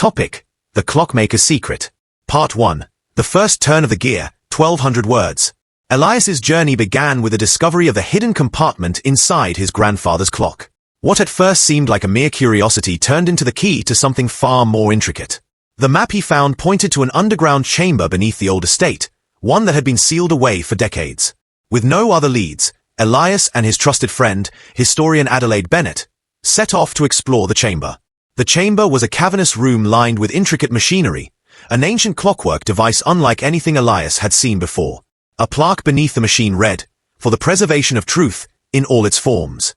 Topic: The Clockmaker's Secret. Part 1. The First Turn of the Gear, 1200 words. Elias's journey began with the discovery of the hidden compartment inside his grandfather's clock. What at first seemed like a mere curiosity turned into the key to something far more intricate. The map he found pointed to an underground chamber beneath the old estate, one that had been sealed away for decades. With no other leads, Elias and his trusted friend, historian Adelaide Bennett, set off to explore the chamber. The chamber was a cavernous room lined with intricate machinery, an ancient clockwork device unlike anything Elias had seen before. A plaque beneath the machine read, "For the preservation of truth in all its forms."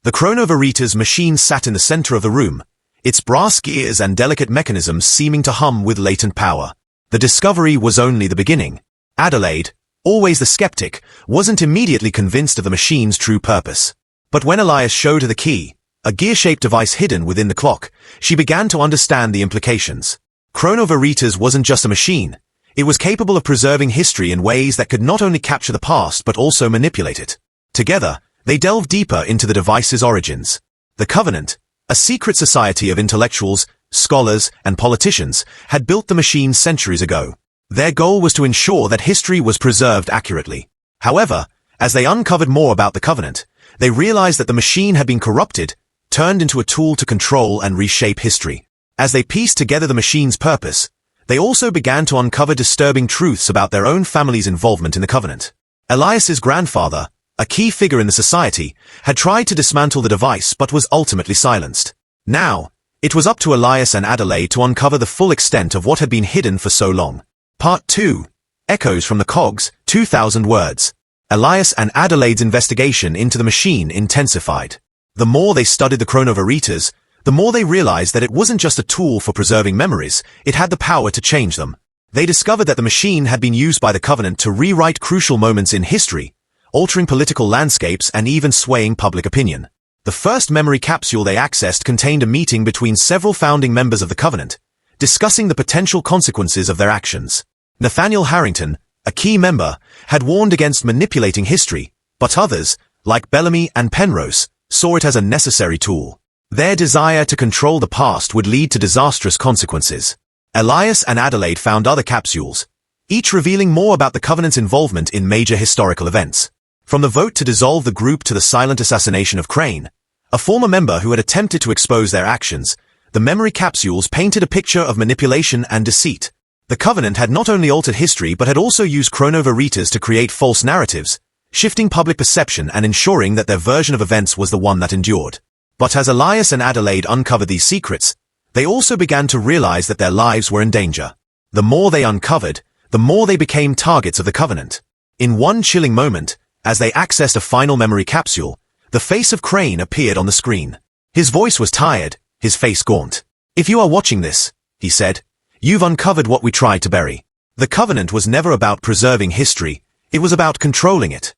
The chronovarita's machine sat in the center of the room, its brass gears and delicate mechanisms seeming to hum with latent power. The discovery was only the beginning. Adelaide, always the skeptic, wasn't immediately convinced of the machine's true purpose. But when Elias showed her the key, a gear-shaped device hidden within the clock, she began to understand the implications. Chronovarita's wasn't just a machine. It was capable of preserving history in ways that could not only capture the past but also manipulate it. Together, they delved deeper into the device's origins. The Covenant, a secret society of intellectuals, scholars, and politicians, had built the machine centuries ago. Their goal was to ensure that history was preserved accurately. However, as they uncovered more about the Covenant, they realized that the machine had been corrupted, turned into a tool to control and reshape history. As they pieced together the machine's purpose, they also began to uncover disturbing truths about their own family's involvement in the Covenant. Elias's grandfather, a key figure in the society, had tried to dismantle the device but was ultimately silenced. Now, it was up to Elias and Adelaide to uncover the full extent of what had been hidden for so long. Part 2. Echoes from the Cogs, 2000 words. Elias and Adelaide's investigation into the machine intensified. The more they studied the chronovarita's, the more they realized that it wasn't just a tool for preserving memories, it had the power to change them. They discovered that the machine had been used by the Covenant to rewrite crucial moments in history, altering political landscapes and even swaying public opinion. The first memory capsule they accessed contained a meeting between several founding members of the Covenant, discussing the potential consequences of their actions. Nathaniel Harrington, a key member, had warned against manipulating history, but others, like Bellamy and Penrose, saw it as a necessary tool. Their desire to control the past would lead to disastrous consequences. Elias and Adelaide found other capsules, each revealing more about the Covenant's involvement in major historical events. From the vote to dissolve the group to the silent assassination of Crane, a former member who had attempted to expose their actions, the memory capsules painted a picture of manipulation and deceit. The Covenant had not only altered history but had also used chronovarita's to create false narratives, shifting public perception and ensuring that their version of events was the one that endured. But as Elias and Adelaide uncovered these secrets, they also began to realize that their lives were in danger. The more they uncovered, the more they became targets of the Covenant. In one chilling moment, as they accessed a final memory capsule, the face of Crane appeared on the screen. His voice was tired, his face gaunt. "If you are watching this," he said, "you've uncovered what we tried to bury." The Covenant was never about preserving history, it was about controlling it.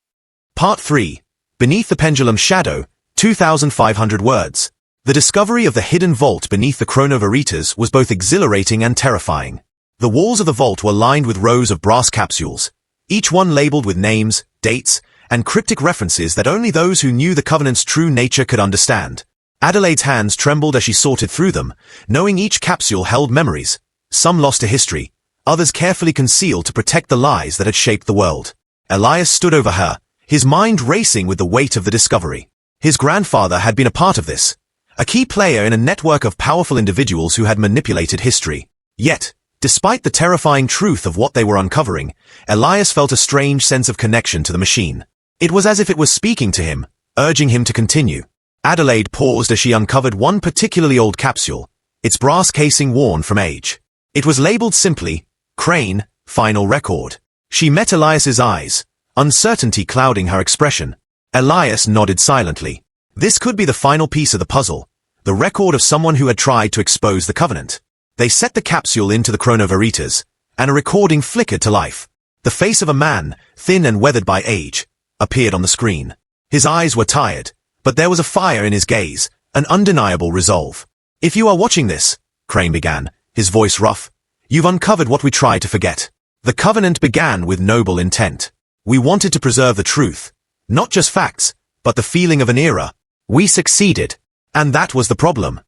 Part 3. Beneath the Pendulum's Shadow, 2500 words. The discovery of the hidden vault beneath the chronovarita's was both exhilarating and terrifying. The walls of the vault were lined with rows of brass capsules, each one labeled with names, dates, and cryptic references that only those who knew the Covenant's true nature could understand. Adelaide's hands trembled as she sorted through them, knowing each capsule held memories, some lost to history, others carefully concealed to protect the lies that had shaped the world. Elias stood over her, his mind racing with the weight of the discovery. His grandfather had been a part of this, a key player in a network of powerful individuals who had manipulated history. Yet, despite the terrifying truth of what they were uncovering, Elias felt a strange sense of connection to the machine. It was as if it was speaking to him, urging him to continue. Adelaide paused as she uncovered one particularly old capsule, its brass casing worn from age. It was labeled simply, Crane, Final Record. She met Elias's eyes, uncertainty clouding her expression. Elias nodded silently. This could be the final piece of the puzzle, the record of someone who had tried to expose the Covenant. They set the capsule into the chronovarita's, and a recording flickered to life. The face of a man, thin and weathered by age, appeared on the screen. His eyes were tired, but there was a fire in his gaze, an undeniable resolve. "If you are watching this," Crane began, his voice rough, "you've uncovered what we tried to forget. The Covenant began with noble intent. We wanted to preserve the truth, not just facts, but the feeling of an era. We succeeded, and that was the problem."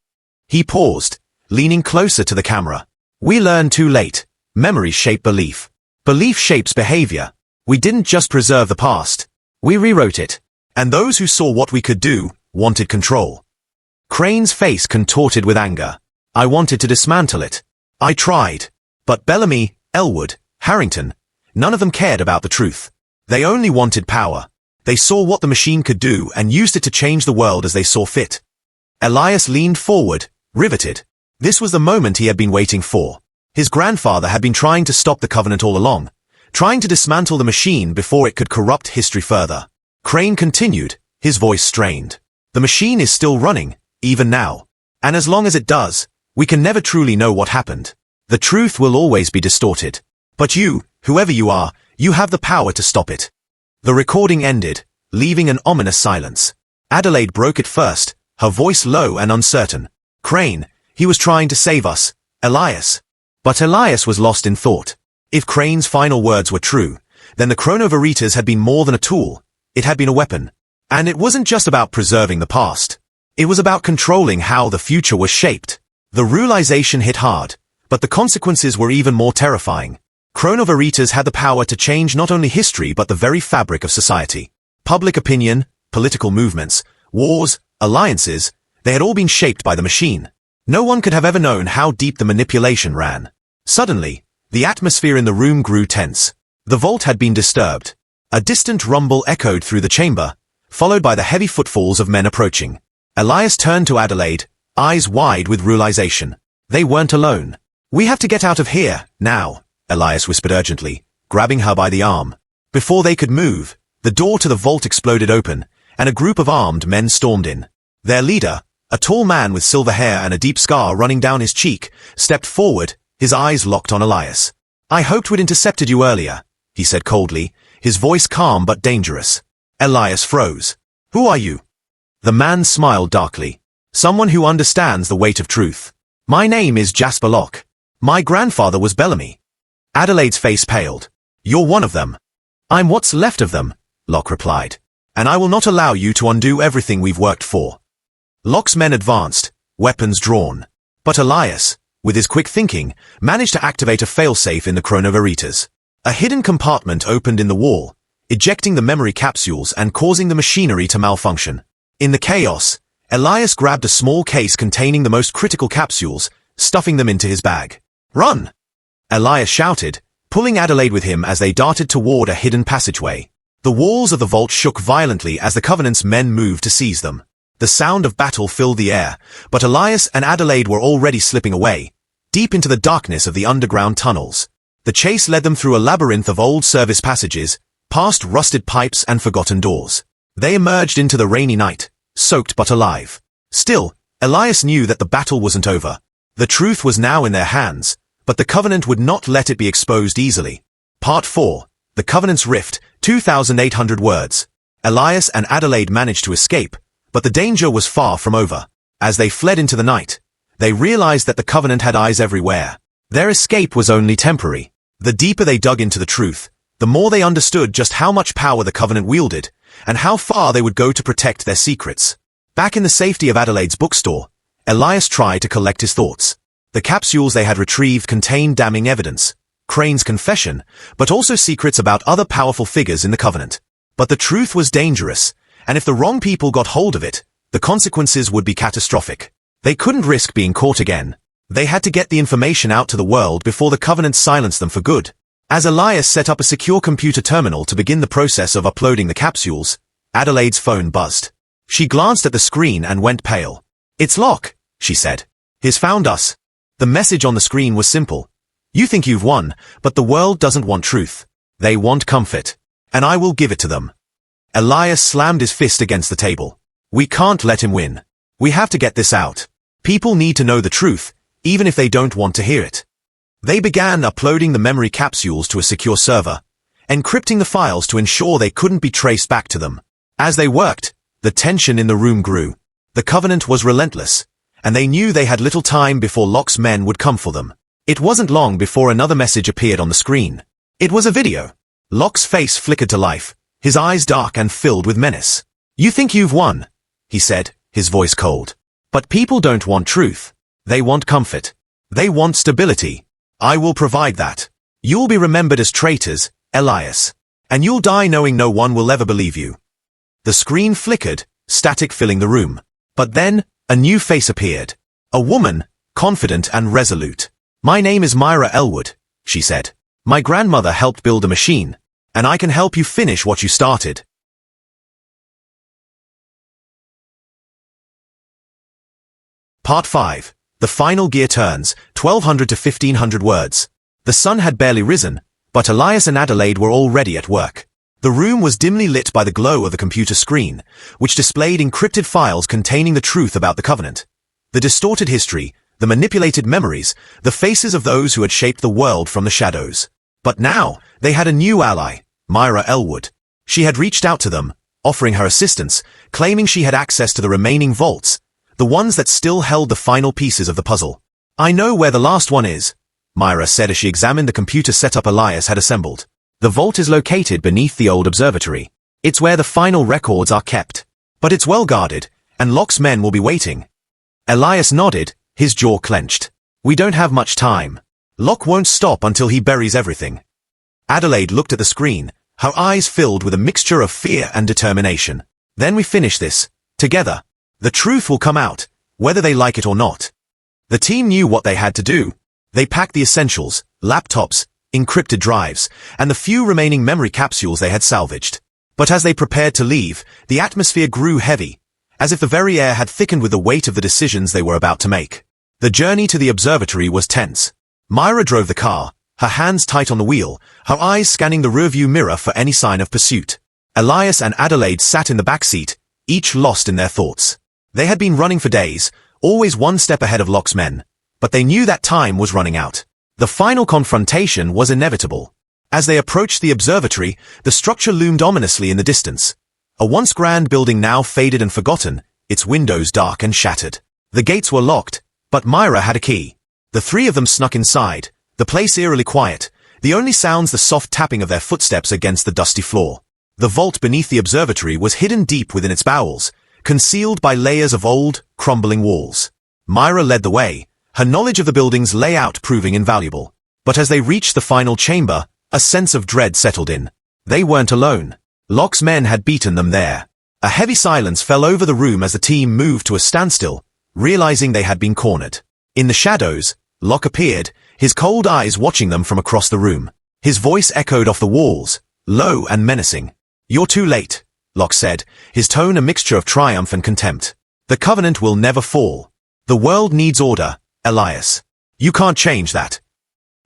He paused, leaning closer to the camera. We learn too late. Memories shape belief. Belief shapes behavior. We didn't just preserve the past. We rewrote it. And those who saw what we could do wanted control. Crane's face contorted with anger. I wanted to dismantle it. I tried. But Bellamy, Elwood, Harrington, none of them cared about the truth. They only wanted power. They saw what the machine could do and used it to change the world as they saw fit. Elias leaned forward, riveted. This was the moment he had been waiting for. His grandfather had been trying to stop the Covenant all along, trying to dismantle the machine before it could corrupt history further. Crane continued, his voice strained. The machine is still running, even now. And as long as it does, we can never truly know what happened. The truth will always be distorted. But you, whoever you are, you have the power to stop it. The recording ended, leaving an ominous silence. Adelaide broke it first, her voice low and uncertain. Crane, he was trying to save us. Elias. But Elias was lost in thought. If Crane's final words were true, then the chronoveritas had been more than a tool. It had been a weapon. And it wasn't just about preserving the past. It was about controlling how the future was shaped. The realization hit hard, but the consequences were even more terrifying. Chronoveritas had the power to change not only history but the very fabric of society. Public opinion, political movements, wars, alliances, they had all been shaped by the machine. No one could have ever known how deep the manipulation ran. Suddenly, the atmosphere in the room grew tense. The vault had been disturbed. A distant rumble echoed through the chamber, followed by the heavy footfalls of men approaching. Elias turned to Adelaide, eyes wide with realization. They weren't alone. We have to get out of here, now, Elias whispered urgently, grabbing her by the arm. Before they could move, the door to the vault exploded open, and a group of armed men stormed in. Their leader, a tall man with silver hair and a deep scar running down his cheek, stepped forward, his eyes locked on Elias. I hoped we'd intercepted you earlier, he said coldly, his voice calm but dangerous. Elias froze. Who are you? The man smiled darkly. Someone who understands the weight of truth. My name is Jasper Locke. My grandfather was Bellamy. Adelaide's face paled. You're one of them. I'm what's left of them, Locke replied. And I will not allow you to undo everything we've worked for. Locke's men advanced, weapons drawn. But Elias, with his quick thinking, managed to activate a failsafe in the chronoveritas. A hidden compartment opened in the wall, ejecting the memory capsules and causing the machinery to malfunction. In the chaos, Elias grabbed a small case containing the most critical capsules, stuffing them into his bag. Run! Elias shouted, pulling Adelaide with him as they darted toward a hidden passageway. The walls of the vault shook violently as the Covenant's men moved to seize them. The sound of battle filled the air, but Elias and Adelaide were already slipping away, deep into the darkness of the underground tunnels. The chase led them through a labyrinth of old service passages, past rusted pipes and forgotten doors. They emerged into the rainy night, soaked but alive. Still, Elias knew that the battle wasn't over. The truth was now in their hands, but the Covenant would not let it be exposed easily. Part 4. The Covenant's Rift, 2,800 words. Elias and Adelaide managed to escape, but the danger was far from over. As they fled into the night, they realized that the Covenant had eyes everywhere. Their escape was only temporary. The deeper they dug into the truth, the more they understood just how much power the Covenant wielded, and how far they would go to protect their secrets. Back in the safety of Adelaide's bookstore, Elias tried to collect his thoughts. The capsules they had retrieved contained damning evidence, Crane's confession, but also secrets about other powerful figures in the Covenant. But the truth was dangerous, and if the wrong people got hold of it, the consequences would be catastrophic. They couldn't risk being caught again. They had to get the information out to the world before the Covenant silenced them for good. As Elias set up a secure computer terminal to begin the process of uploading the capsules, Adelaide's phone buzzed. She glanced at the screen and went pale. It's Locke, she said. He's found us. The message on the screen was simple. You think you've won, but the world doesn't want truth. They want comfort. And I will give it to them. Elias slammed his fist against the table. We can't let him win. We have to get this out. People need to know the truth, even if they don't want to hear it. They began uploading the memory capsules to a secure server, encrypting the files to ensure they couldn't be traced back to them. As they worked, the tension in the room grew. The Covenant was relentless, and they knew they had little time before Locke's men would come for them. It wasn't long before another message appeared on the screen. It was a video. Locke's face flickered to life, his eyes dark and filled with menace. You think you've won, he said, his voice cold. But people don't want truth. They want comfort. They want stability. I will provide that. You'll be remembered as traitors, Elias. And you'll die knowing no one will ever believe you. The screen flickered, static filling the room. But then, a new face appeared. A woman, confident and resolute. My name is Myra Elwood, she said. My grandmother helped build a machine, and I can help you finish what you started. Part 5. The final gear turns, 1200 to 1500 words. The sun had barely risen, but Elias and Adelaide were already at work. The room was dimly lit by the glow of the computer screen, which displayed encrypted files containing the truth about the Covenant. The distorted history, the manipulated memories, the faces of those who had shaped the world from the shadows. But now, they had a new ally, Myra Elwood. She had reached out to them, offering her assistance, claiming she had access to the remaining vaults, the ones that still held the final pieces of the puzzle. I know where the last one is, Myra said as she examined the computer setup Elias had assembled. The vault is located beneath the old observatory. It's where the final records are kept. But it's well guarded, and Locke's men will be waiting. Elias nodded, his jaw clenched. We don't have much time. Locke won't stop until he buries everything. Adelaide looked at the screen, her eyes filled with a mixture of fear and determination. Then we finish this, together. The truth will come out, whether they like it or not. The team knew what they had to do. They packed the essentials, laptops, encrypted drives, and the few remaining memory capsules they had salvaged. But as they prepared to leave, the atmosphere grew heavy, as if the very air had thickened with the weight of the decisions they were about to make. The journey to the observatory was tense. Myra drove the car, her hands tight on the wheel, her eyes scanning the rearview mirror for any sign of pursuit. Elias and Adelaide sat in the back seat, each lost in their thoughts. They had been running for days, always one step ahead of Locke's men, but they knew that time was running out. The final confrontation was inevitable. As they approached the observatory, the structure loomed ominously in the distance. A once grand building now faded and forgotten, its windows dark and shattered. The gates were locked, but Myra had a key. The three of them snuck inside, the place eerily quiet, the only sounds the soft tapping of their footsteps against the dusty floor. The vault beneath the observatory was hidden deep within its bowels, concealed by layers of old, crumbling walls. Myra led the way, her knowledge of the building's layout proving invaluable. But as they reached the final chamber, a sense of dread settled in. They weren't alone. Locke's men had beaten them there. A heavy silence fell over the room as the team moved to a standstill, realizing they had been cornered. In the shadows, Locke appeared, his cold eyes watching them from across the room. His voice echoed off the walls, low and menacing. You're too late, Locke said, his tone a mixture of triumph and contempt. The Covenant will never fall. The world needs order, Elias. You can't change that.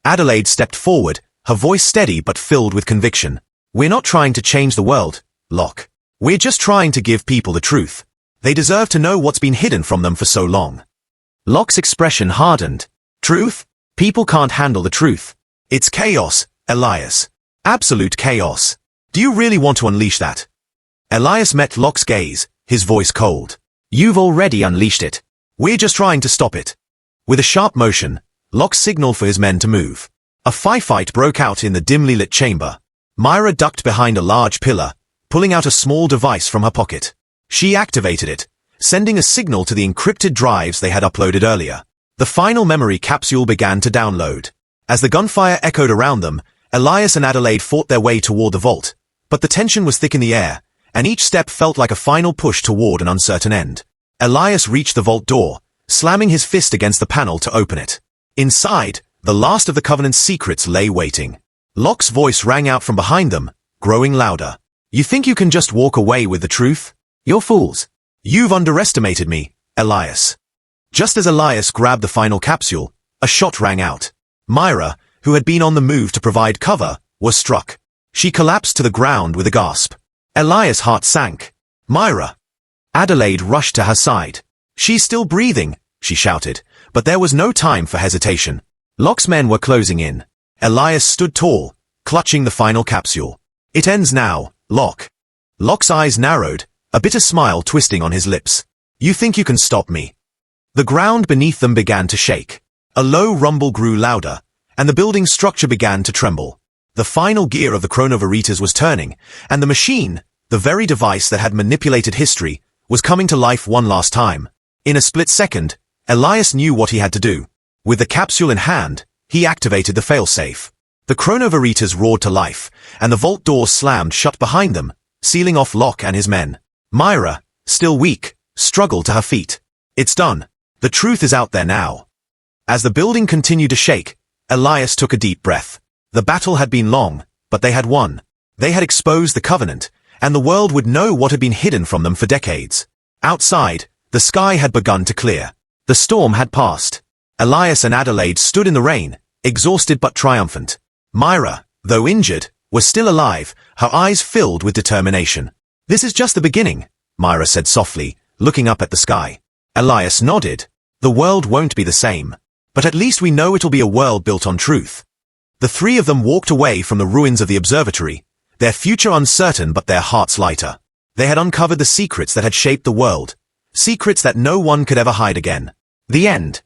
Adelaide stepped forward, her voice steady but filled with conviction. We're not trying to change the world, Locke. We're just trying to give people the truth. They deserve to know what's been hidden from them for so long. Locke's expression hardened. Truth? People can't handle the truth. It's chaos, Elias. Absolute chaos. Do you really want to unleash that? Elias met Locke's gaze, his voice cold. You've already unleashed it. We're just trying to stop it. With a sharp motion, Locke signaled for his men to move. A firefight broke out in the dimly lit chamber. Myra ducked behind a large pillar, pulling out a small device from her pocket. She activated it, sending a signal to the encrypted drives they had uploaded earlier. The final memory capsule began to download. As the gunfire echoed around them, Elias and Adelaide fought their way toward the vault, but the tension was thick in the air, and each step felt like a final push toward an uncertain end. Elias reached the vault door, slamming his fist against the panel to open it. Inside, the last of the Covenant's secrets lay waiting. Locke's voice rang out from behind them, growing louder. You think you can just walk away with the truth? You're fools. You've underestimated me, Elias. Just as Elias grabbed the final capsule, a shot rang out. Myra, who had been on the move to provide cover, was struck. She collapsed to the ground with a gasp. Elias' heart sank. Myra. Adelaide rushed to her side. She's still breathing, she shouted, but there was no time for hesitation. Locke's men were closing in. Elias stood tall, clutching the final capsule. It ends now, Locke. Locke's eyes narrowed, a bitter smile twisting on his lips. You think you can stop me? The ground beneath them began to shake. A low rumble grew louder, and the building's structure began to tremble. The final gear of the chronovaritas was turning, and the machine, the very device that had manipulated history, was coming to life one last time. In a split second, Elias knew what he had to do. With the capsule in hand, he activated the failsafe. The chronovaretors roared to life, and the vault doors slammed shut behind them, sealing off Locke and his men. Myra, still weak, struggled to her feet. It's done. The truth is out there now. As the building continued to shake, Elias took a deep breath. The battle had been long, but they had won. They had exposed the Covenant, and the world would know what had been hidden from them for decades. Outside, the sky had begun to clear. The storm had passed. Elias and Adelaide stood in the rain, exhausted but triumphant. Myra, though injured, was still alive, her eyes filled with determination. "This is just the beginning," Myra said softly, looking up at the sky. Elias nodded. "The world won't be the same. But at least we know it'll be a world built on truth." The three of them walked away from the ruins of the observatory, their future uncertain but their hearts lighter. They had uncovered the secrets that had shaped the world, secrets that no one could ever hide again. The end.